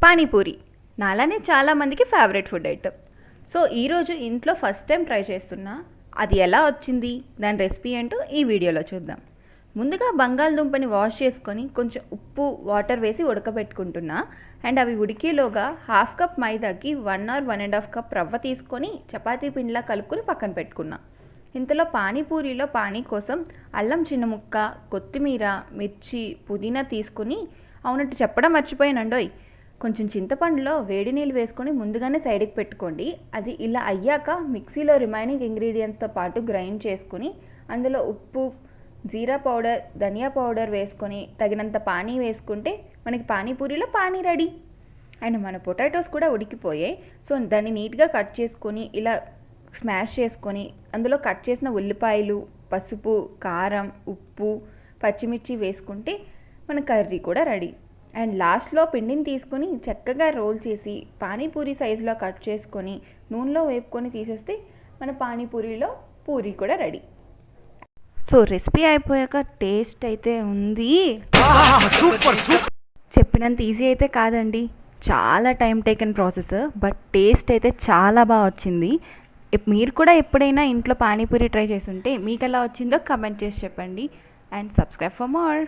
పానీపూరి నాలానే చాలామందికి favourite food item. So ఈరోజు ఇంట్లో ఫస్ట్ టైం ట్రై చేస్తున్నా. అది ఎలా వచ్చింది, దాని రెసిపీ ఏంటో ఈ వీడియోలో చూద్దాం. ముందుగా బంగాళదుంపని వాష్ చేసుకొని కొంచెం ఉప్పు వాటర్ వేసి ఉడకబెట్టుకుంటున్నా. అండ్ అవి ఉడికేలోగా 1/2 కప్ మైదాకి 1 or 1.5 కప్ రవ్వ తీసుకొని చపాతీ పిండిలా కలుపుకొని పక్కన పెట్టుకున్నా. ఇంతలో పానీపూరిలో పానీ కోసం అల్లం చిన్న ముక్క, కొత్తిమీర, మిర్చి, పుదీనా తీసుకొని, అవునట్టు చెప్పడం మర్చిపోయానండోయ్, కొంచెం చింతపండులో వేడి నీళ్ళు వేసుకొని ముందుగానే సైడ్కి పెట్టుకోండి. అది ఇలా అయ్యాక మిక్సీలో రిమైనింగ్ ఇంగ్రీడియంట్స్తో పాటు గ్రైండ్ చేసుకుని అందులో ఉప్పు, జీరా పౌడర్, ధనియా పౌడర్ వేసుకొని తగినంత పానీ వేసుకుంటే మనకి పానీపూరిలో పానీ రెడీ. అండ్ మన పొటాటోస్ కూడా ఉడికిపోయాయి. సో దాన్ని నీట్గా కట్ చేసుకొని ఇలా స్మాష్ చేసుకొని అందులో కట్ చేసిన ఉల్లిపాయలు, పసుపు, కారం, ఉప్పు, పచ్చిమిర్చి వేసుకుంటే మన కర్రీ కూడా రెడీ. అండ్ లాస్ట్లో పిండిని తీసుకొని చక్కగా రోల్ చేసి పానీపూరి సైజులో కట్ చేసుకొని నూనెలో వేపుకొని తీసేస్తే మన పానీపూరిలో పూరి కూడా రెడీ. సో రెసిపీ అయిపోయాక టేస్ట్ అయితే ఉంది. చెప్పినంత ఈజీ అయితే కాదండి, చాలా time taken process. But taste అయితే చాలా బాగా వచ్చింది. మీరు కూడా ఎప్పుడైనా ఇంట్లో పానీపూరి ట్రై చేస్తుంటే మీకు ఎలా వచ్చిందో కమెంట్ చేసి చెప్పండి. And subscribe for more.